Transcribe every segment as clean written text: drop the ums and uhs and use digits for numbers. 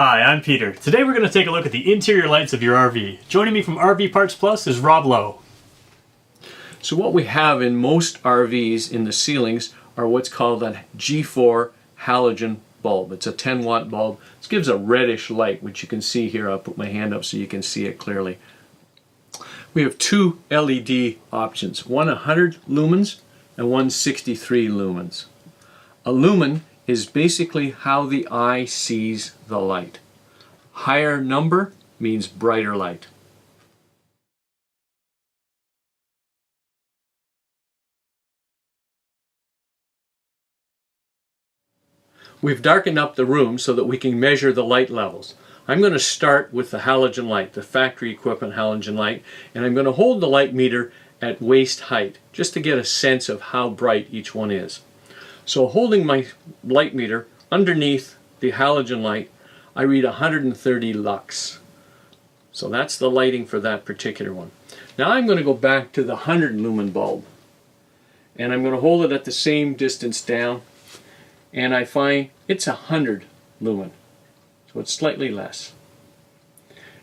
Hi, I'm Peter. Today we're going to take a look at the interior lights of your RV. Joining me from RV Parts Plus is Rob Lowe. So what we have in most RVs in the ceilings are what's called a G4 halogen bulb. It's a 10 watt bulb. This gives a reddish light, which you can see here. I'll put my hand up so you can see it clearly. We have two LED options, one 100 lumens and one 63 lumens. A lumen is basically how the eye sees the light. Higher number means brighter light. We've darkened up the room so that we can measure the light levels. I'm going to start with the halogen light, the factory equipment halogen light, and I'm going to hold the light meter at waist height just to get a sense of how bright each one is. So holding my light meter underneath the halogen light, I read 130 lux. So that's the lighting for that particular one. Now I'm going to go back to the 100 lumen bulb, and I'm going to hold it at the same distance down, and I find it's 100 lumen. So it's slightly less.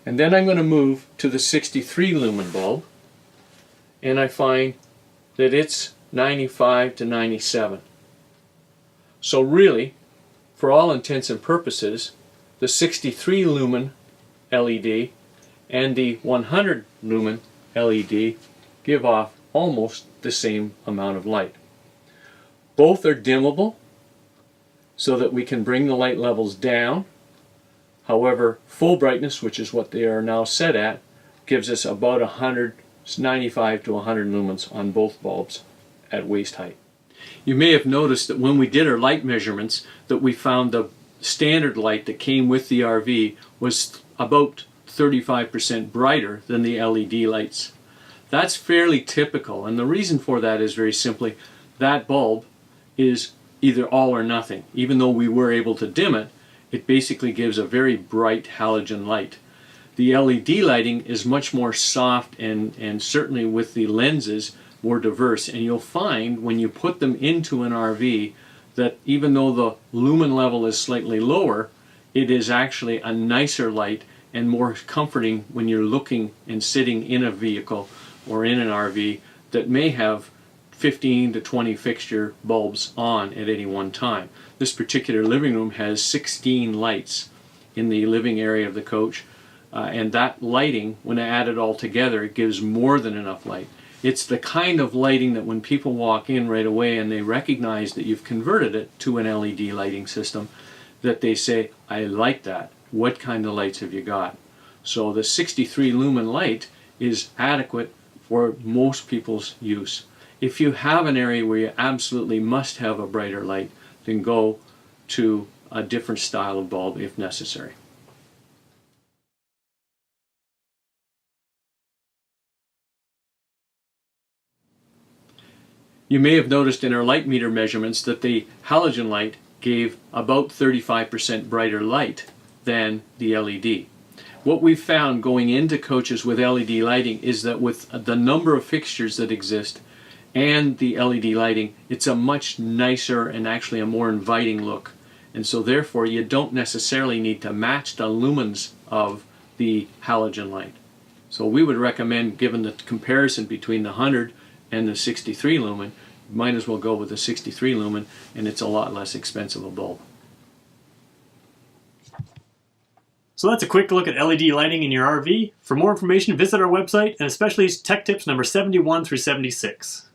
And then I'm going to move to the 63 lumen bulb, and I find that it's 95 to 97. So really, for all intents and purposes, the 63 lumen LED and the 100 lumen LED give off almost the same amount of light. Both are dimmable so that we can bring the light levels down. However, full brightness, which is what they are now set at, gives us about 95 to 100 lumens on both bulbs at waist height. You may have noticed that when we did our light measurements that we found the standard light that came with the RV was about 35% brighter than the LED lights. That's fairly typical, and the reason for that is very simply that bulb is either all or nothing. Even though we were able to dim it, it basically gives a very bright halogen light. The LED lighting is much more soft and certainly with the lenses more diverse, and you'll find when you put them into an RV that even though the lumen level is slightly lower, it is actually a nicer light and more comforting when you're looking and sitting in a vehicle or in an RV that may have 15 to 20 fixture bulbs on at any one time. This particular living room has 16 lights in the living area of the coach, and that lighting, when I add it all together, it gives more than enough light. It's the kind of lighting that when people walk in right away and they recognize that you've converted it to an LED lighting system, that they say, I like that. What kind of lights have you got? So the 63 lumen light is adequate for most people's use. If you have an area where you absolutely must have a brighter light, then go to a different style of bulb if necessary. You may have noticed in our light meter measurements that the halogen light gave about 35% brighter light than the LED. What we've found going into coaches with LED lighting is that with the number of fixtures that exist and the LED lighting, it's a much nicer and actually a more inviting look. And so therefore you don't necessarily need to match the lumens of the halogen light. So we would recommend, given the comparison between the 100 and the 63 lumen, you might as well go with the 63 lumen, and it's a lot less expensive a bulb. So that's a quick look at LED lighting in your RV. For more information, visit our website, and especially tech tips number 71 through 76.